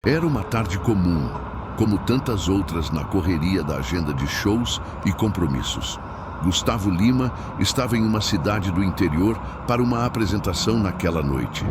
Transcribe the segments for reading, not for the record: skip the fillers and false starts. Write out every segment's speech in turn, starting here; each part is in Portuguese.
Era uma tarde comum, como tantas outras na correria da agenda de shows e compromissos. Gustavo Lima estava em uma cidade do interior para uma apresentação naquela noite.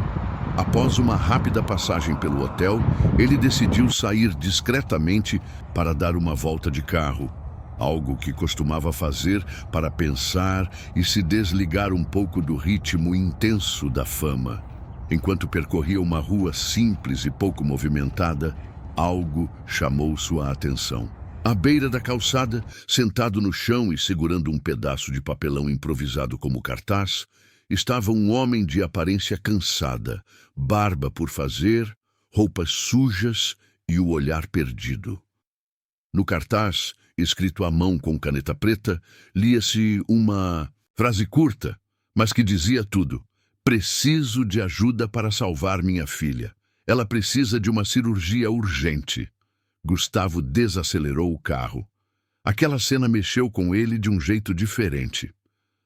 Após uma rápida passagem pelo hotel, ele decidiu sair discretamente para dar uma volta de carro, algo que costumava fazer para pensar e se desligar um pouco do ritmo intenso da fama. Enquanto percorria uma rua simples e pouco movimentada, algo chamou sua atenção. À beira da calçada, sentado no chão e segurando um pedaço de papelão improvisado como cartaz, estava um homem de aparência cansada, barba por fazer, roupas sujas e o olhar perdido. No cartaz, escrito à mão com caneta preta, lia-se uma frase curta, mas que dizia tudo. Preciso de ajuda para salvar minha filha. Ela precisa de uma cirurgia urgente. Gustavo desacelerou o carro. Aquela cena mexeu com ele de um jeito diferente.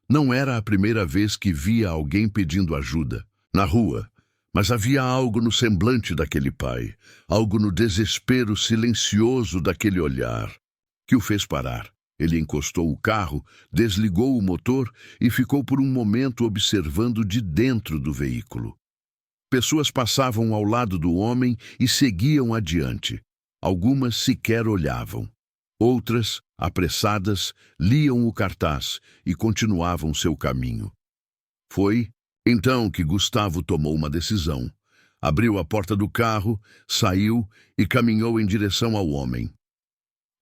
Não era a primeira vez que via alguém pedindo ajuda na rua, mas havia algo no semblante daquele pai, algo no desespero silencioso daquele olhar, que o fez parar. Ele encostou o carro, desligou o motor e ficou por um momento observando de dentro do veículo. Pessoas passavam ao lado do homem e seguiam adiante. Algumas sequer olhavam. Outras, apressadas, liam o cartaz e continuavam seu caminho. Foi então que Gustavo tomou uma decisão. Abriu a porta do carro, saiu e caminhou em direção ao homem.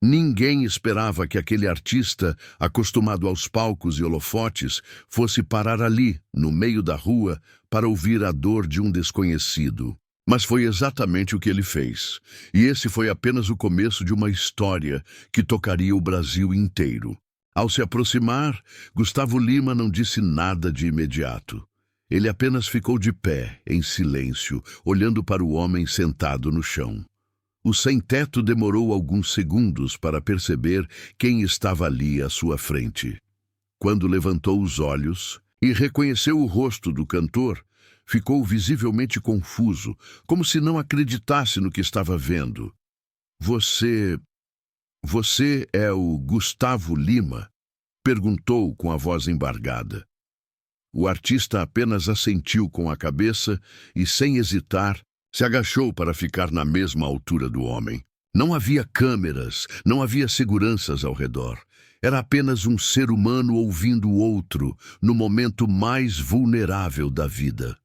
Ninguém esperava que aquele artista, acostumado aos palcos e holofotes, fosse parar ali, no meio da rua, para ouvir a dor de um desconhecido. Mas foi exatamente o que ele fez. E esse foi apenas o começo de uma história que tocaria o Brasil inteiro. Ao se aproximar, Gustavo Lima não disse nada de imediato. Ele apenas ficou de pé, em silêncio, olhando para o homem sentado no chão. O sem-teto demorou alguns segundos para perceber quem estava ali à sua frente. Quando levantou os olhos e reconheceu o rosto do cantor, ficou visivelmente confuso, como se não acreditasse no que estava vendo. Você é o Gustavo Lima? Perguntou com a voz embargada. O artista apenas assentiu com a cabeça e, sem hesitar, se agachou para ficar na mesma altura do homem. Não havia câmeras, não havia seguranças ao redor. Era apenas um ser humano ouvindo o outro no momento mais vulnerável da vida.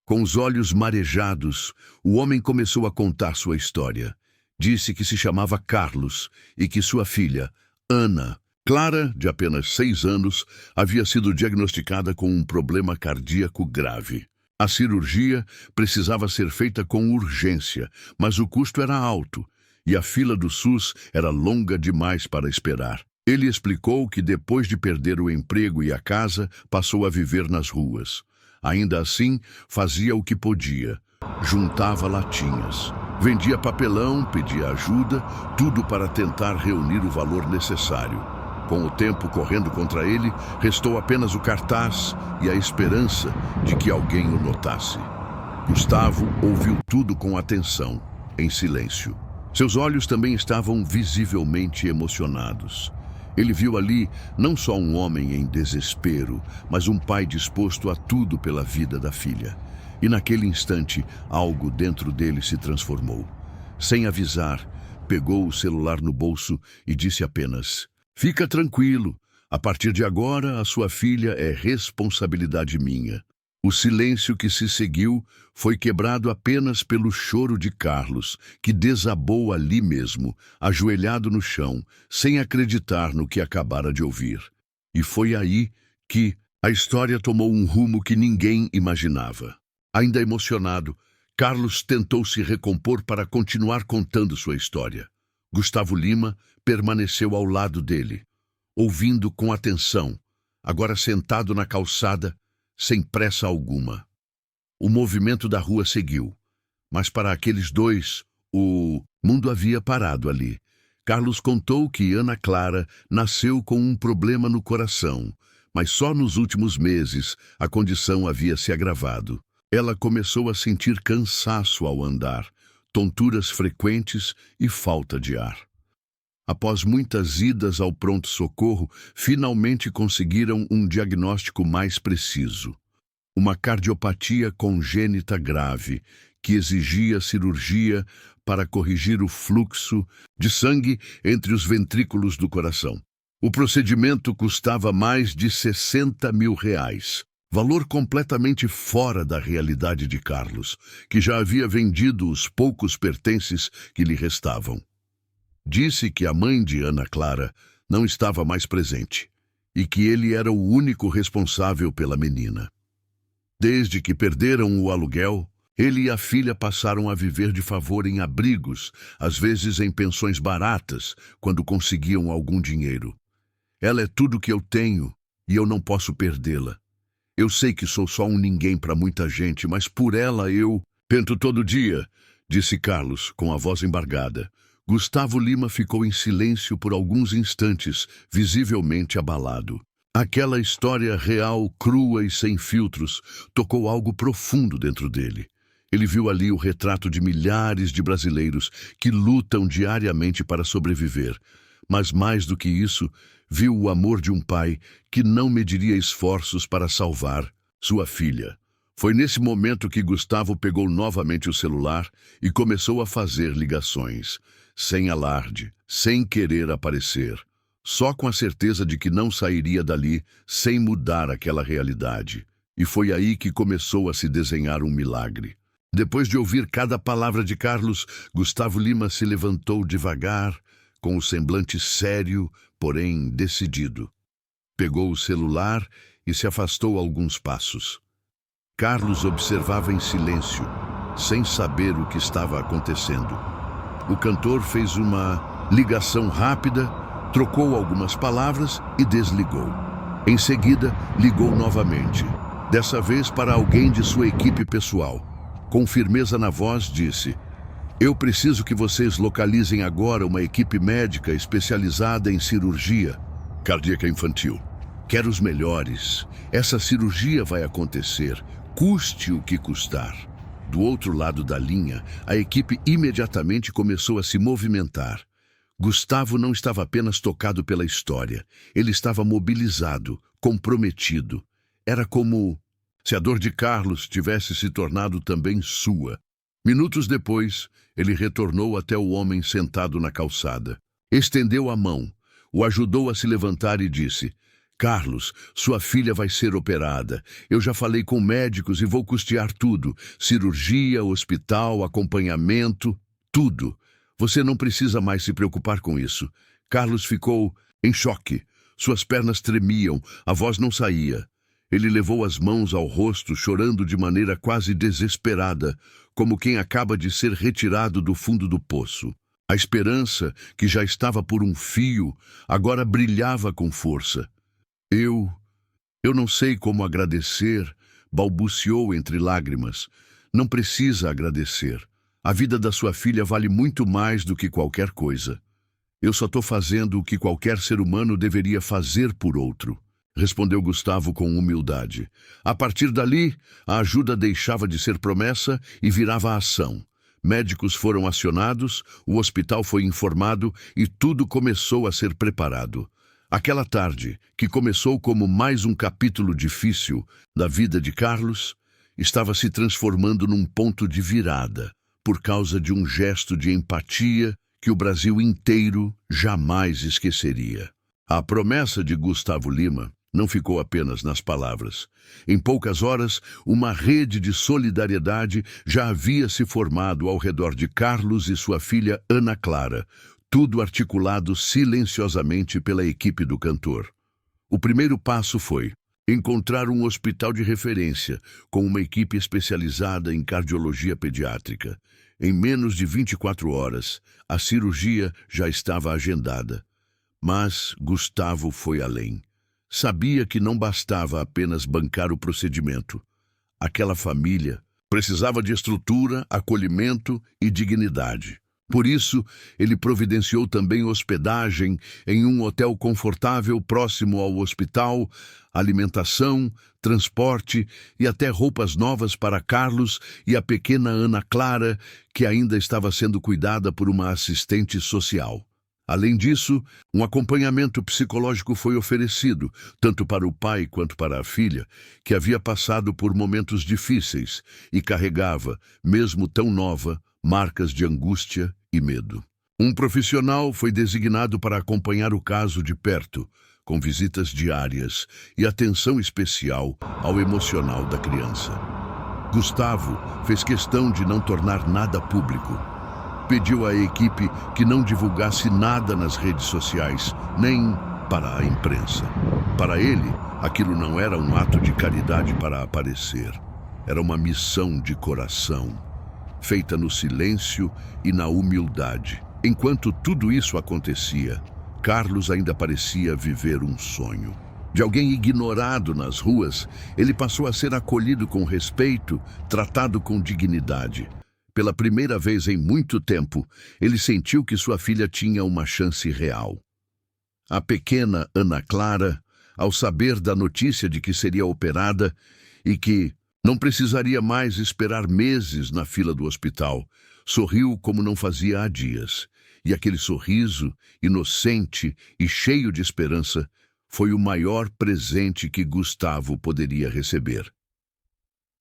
Com os olhos marejados, o homem começou a contar sua história. Disse que se chamava Carlos e que sua filha, Ana, Clara, de apenas 6 anos, havia sido diagnosticada com um problema cardíaco grave. A cirurgia precisava ser feita com urgência, mas o custo era alto e a fila do SUS era longa demais para esperar. Ele explicou que depois de perder o emprego e a casa, passou a viver nas ruas. Ainda assim, fazia o que podia. Juntava latinhas, vendia papelão, pedia ajuda, tudo para tentar reunir o valor necessário. Com o tempo correndo contra ele, restou apenas o cartaz e a esperança de que alguém o notasse. Gustavo ouviu tudo com atenção, em silêncio. Seus olhos também estavam visivelmente emocionados. Ele viu ali não só um homem em desespero, mas um pai disposto a tudo pela vida da filha. E naquele instante, algo dentro dele se transformou. Sem avisar, pegou o celular no bolso e disse apenas: "Fica tranquilo, a partir de agora a sua filha é responsabilidade minha." O silêncio que se seguiu foi quebrado apenas pelo choro de Carlos, que desabou ali mesmo, ajoelhado no chão, sem acreditar no que acabara de ouvir. E foi aí que a história tomou um rumo que ninguém imaginava. Ainda emocionado, Carlos tentou se recompor para continuar contando sua história. Gustavo Lima permaneceu ao lado dele, ouvindo com atenção, agora sentado na calçada, sem pressa alguma. O movimento da rua seguiu, mas para aqueles dois, o mundo havia parado ali. Carlos contou que Ana Clara nasceu com um problema no coração, mas só nos últimos meses a condição havia se agravado. Ela começou a sentir cansaço ao andar, tonturas frequentes e falta de ar. Após muitas idas ao pronto-socorro, finalmente conseguiram um diagnóstico mais preciso. Uma cardiopatia congênita grave, que exigia cirurgia para corrigir o fluxo de sangue entre os ventrículos do coração. O procedimento custava mais de R$60 mil, valor completamente fora da realidade de Carlos, que já havia vendido os poucos pertences que lhe restavam. Disse que a mãe de Ana Clara não estava mais presente e que ele era o único responsável pela menina. Desde que perderam o aluguel, ele e a filha passaram a viver de favor em abrigos, às vezes em pensões baratas, quando conseguiam algum dinheiro. Ela é tudo que eu tenho e eu não posso perdê-la. Eu sei que sou só um ninguém para muita gente, mas por ela eu tento todo dia, disse Carlos, com a voz embargada. Gustavo Lima ficou em silêncio por alguns instantes, visivelmente abalado. Aquela história real, crua e sem filtros, tocou algo profundo dentro dele. Ele viu ali o retrato de milhares de brasileiros que lutam diariamente para sobreviver. Mas mais do que isso, viu o amor de um pai que não mediria esforços para salvar sua filha. Foi nesse momento que Gustavo pegou novamente o celular e começou a fazer ligações, sem alarde, sem querer aparecer, só com a certeza de que não sairia dali sem mudar aquela realidade. E foi aí que começou a se desenhar um milagre. Depois de ouvir cada palavra de Carlos, Gustavo Lima se levantou devagar, com o semblante sério, porém decidido. Pegou o celular e se afastou alguns passos. Carlos observava em silêncio, sem saber o que estava acontecendo. O cantor fez uma ligação rápida, trocou algumas palavras e desligou. Em seguida, ligou novamente, dessa vez para alguém de sua equipe pessoal. Com firmeza na voz, disse: "Eu preciso que vocês localizem agora uma equipe médica especializada em cirurgia cardíaca infantil. Quero os melhores. Essa cirurgia vai acontecer, custe o que custar." Do outro lado da linha, a equipe imediatamente começou a se movimentar. Gustavo não estava apenas tocado pela história, ele estava mobilizado, comprometido. Era como se a dor de Carlos tivesse se tornado também sua. Minutos depois, ele retornou até o homem sentado na calçada. Estendeu a mão, o ajudou a se levantar e disse: "Carlos, sua filha vai ser operada. Eu já falei com médicos e vou custear tudo. Cirurgia, hospital, acompanhamento, tudo. Você não precisa mais se preocupar com isso." Carlos ficou em choque. Suas pernas tremiam, a voz não saía. Ele levou as mãos ao rosto, chorando de maneira quase desesperada, como quem acaba de ser retirado do fundo do poço. A esperança, que já estava por um fio, agora brilhava com força. Eu não sei como agradecer", balbuciou entre lágrimas. "Não precisa agradecer. A vida da sua filha vale muito mais do que qualquer coisa. Eu só estou fazendo o que qualquer ser humano deveria fazer por outro", respondeu Gustavo com humildade. A partir dali, a ajuda deixava de ser promessa e virava ação. Médicos foram acionados, o hospital foi informado e tudo começou a ser preparado. Aquela tarde, que começou como mais um capítulo difícil da vida de Carlos, estava se transformando num ponto de virada, por causa de um gesto de empatia que o Brasil inteiro jamais esqueceria. A promessa de Gustavo Lima não ficou apenas nas palavras. Em poucas horas, uma rede de solidariedade já havia se formado ao redor de Carlos e sua filha Ana Clara, tudo articulado silenciosamente pela equipe do cantor. O primeiro passo foi encontrar um hospital de referência com uma equipe especializada em cardiologia pediátrica. Em menos de 24 horas, a cirurgia já estava agendada. Mas Gustavo foi além. Sabia que não bastava apenas bancar o procedimento. Aquela família precisava de estrutura, acolhimento e dignidade. Por isso, ele providenciou também hospedagem em um hotel confortável próximo ao hospital, alimentação, transporte e até roupas novas para Carlos e a pequena Ana Clara, que ainda estava sendo cuidada por uma assistente social. Além disso, um acompanhamento psicológico foi oferecido, tanto para o pai quanto para a filha, que havia passado por momentos difíceis e carregava, mesmo tão nova, marcas de angústia e medo. Um profissional foi designado para acompanhar o caso de perto, com visitas diárias e atenção especial ao emocional da criança. Gustavo fez questão de não tornar nada público. Pediu à equipe que não divulgasse nada nas redes sociais, nem para a imprensa. Para ele, aquilo não era um ato de caridade para aparecer. Era uma missão de coração, feita no silêncio e na humildade. Enquanto tudo isso acontecia, Carlos ainda parecia viver um sonho. De alguém ignorado nas ruas, ele passou a ser acolhido com respeito, tratado com dignidade. Pela primeira vez em muito tempo, ele sentiu que sua filha tinha uma chance real. A pequena Ana Clara, ao saber da notícia de que seria operada e que não precisaria mais esperar meses na fila do hospital, sorriu como não fazia há dias. E aquele sorriso, inocente e cheio de esperança, foi o maior presente que Gustavo poderia receber.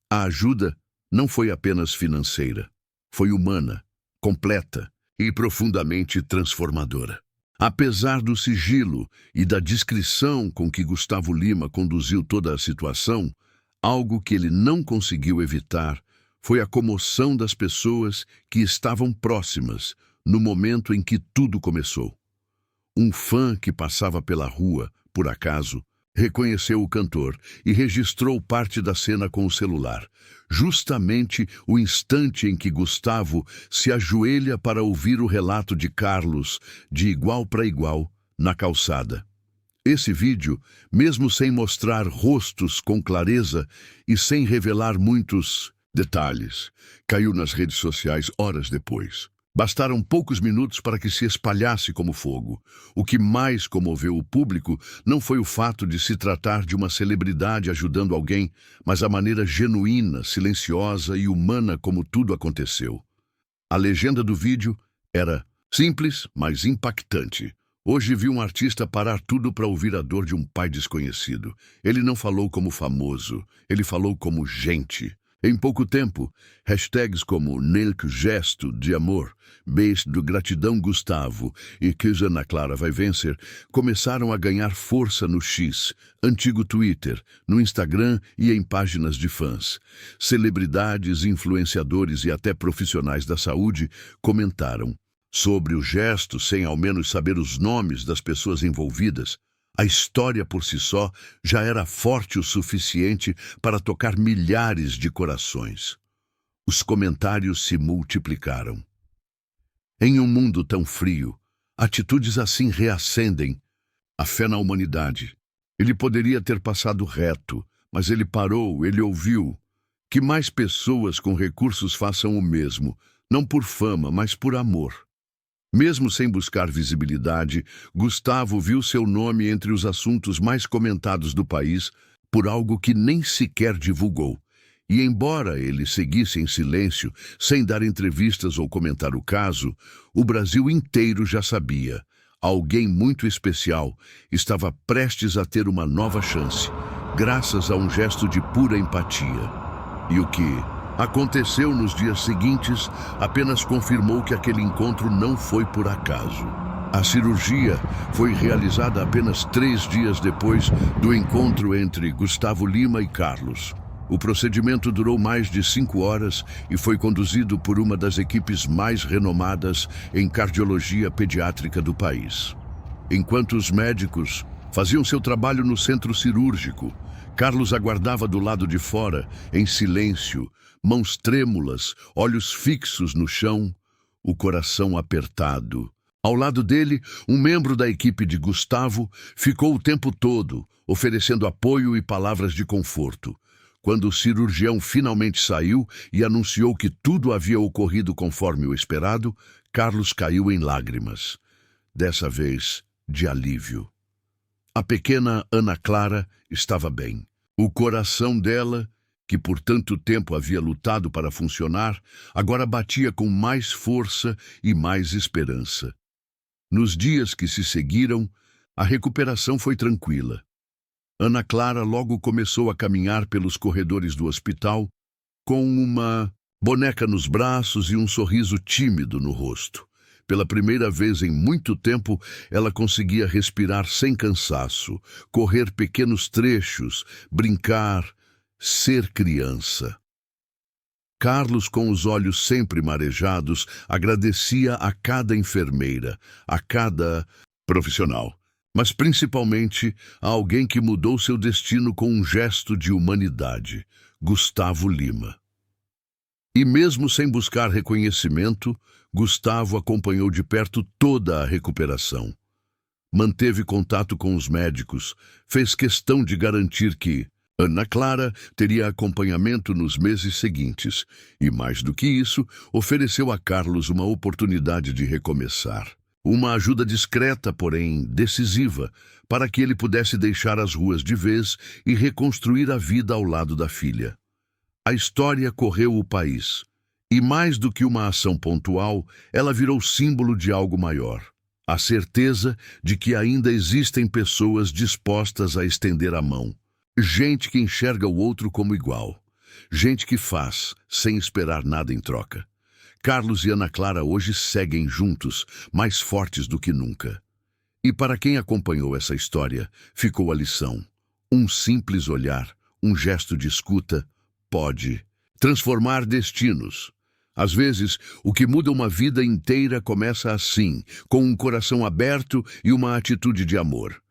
A ajuda não foi apenas financeira. Foi humana, completa e profundamente transformadora. Apesar do sigilo e da discrição com que Gustavo Lima conduziu toda a situação, algo que ele não conseguiu evitar foi a comoção das pessoas que estavam próximas no momento em que tudo começou. Um fã que passava pela rua, por acaso, reconheceu o cantor e registrou parte da cena com o celular, justamente o instante em que Gustavo se ajoelha para ouvir o relato de Carlos, de igual para igual, na calçada. Esse vídeo, mesmo sem mostrar rostos com clareza e sem revelar muitos detalhes, caiu nas redes sociais horas depois. Bastaram poucos minutos para que se espalhasse como fogo. O que mais comoveu o público não foi o fato de se tratar de uma celebridade ajudando alguém, mas a maneira genuína, silenciosa e humana como tudo aconteceu. A legenda do vídeo era simples, mas impactante. Hoje vi um artista parar tudo para ouvir a dor de um pai desconhecido. Ele não falou como famoso, ele falou como gente. Em pouco tempo, hashtags como Nelk Gesto de Amor, Beijo de Gratidão Gustavo e Que Ana Clara vai vencer começaram a ganhar força no X, antigo Twitter, no Instagram e em páginas de fãs. Celebridades, influenciadores e até profissionais da saúde comentaram sobre o gesto sem ao menos saber os nomes das pessoas envolvidas. A história por si só já era forte o suficiente para tocar milhares de corações. Os comentários se multiplicaram. Em um mundo tão frio, atitudes assim reacendem a fé na humanidade. Ele poderia ter passado reto, mas ele parou, ele ouviu. Que mais pessoas com recursos façam o mesmo, não por fama, mas por amor. Mesmo sem buscar visibilidade, Gustavo viu seu nome entre os assuntos mais comentados do país por algo que nem sequer divulgou. E embora ele seguisse em silêncio, sem dar entrevistas ou comentar o caso, o Brasil inteiro já sabia. Alguém muito especial estava prestes a ter uma nova chance, graças a um gesto de pura empatia. E o que aconteceu nos dias seguintes apenas confirmou que aquele encontro não foi por acaso. A cirurgia foi realizada apenas 3 dias depois do encontro entre Gustavo Lima e Carlos. O procedimento durou mais de 5 horas e foi conduzido por uma das equipes mais renomadas em cardiologia pediátrica do país. Enquanto os médicos faziam seu trabalho no centro cirúrgico, Carlos aguardava do lado de fora, em silêncio, mãos trêmulas, olhos fixos no chão, o coração apertado. Ao lado dele, um membro da equipe de Gustavo ficou o tempo todo, oferecendo apoio e palavras de conforto. Quando o cirurgião finalmente saiu e anunciou que tudo havia ocorrido conforme o esperado, Carlos caiu em lágrimas. Dessa vez, de alívio. A pequena Ana Clara estava bem. O coração dela, que por tanto tempo havia lutado para funcionar, agora batia com mais força e mais esperança. Nos dias que se seguiram, a recuperação foi tranquila. Ana Clara logo começou a caminhar pelos corredores do hospital com uma boneca nos braços e um sorriso tímido no rosto. Pela primeira vez em muito tempo, ela conseguia respirar sem cansaço, correr pequenos trechos, brincar, ser criança. Carlos, com os olhos sempre marejados, agradecia a cada enfermeira, a cada profissional, mas principalmente a alguém que mudou seu destino com um gesto de humanidade, Gustavo Lima. E mesmo sem buscar reconhecimento, Gustavo acompanhou de perto toda a recuperação. Manteve contato com os médicos, fez questão de garantir que Ana Clara teria acompanhamento nos meses seguintes e, mais do que isso, ofereceu a Carlos uma oportunidade de recomeçar. Uma ajuda discreta, porém decisiva, para que ele pudesse deixar as ruas de vez e reconstruir a vida ao lado da filha. A história correu o país, e mais do que uma ação pontual, ela virou símbolo de algo maior. A certeza de que ainda existem pessoas dispostas a estender a mão. Gente que enxerga o outro como igual. Gente que faz, sem esperar nada em troca. Carlos e Ana Clara hoje seguem juntos, mais fortes do que nunca. E para quem acompanhou essa história, ficou a lição. Um simples olhar, um gesto de escuta, pode transformar destinos. Às vezes, o que muda uma vida inteira começa assim, com um coração aberto e uma atitude de amor.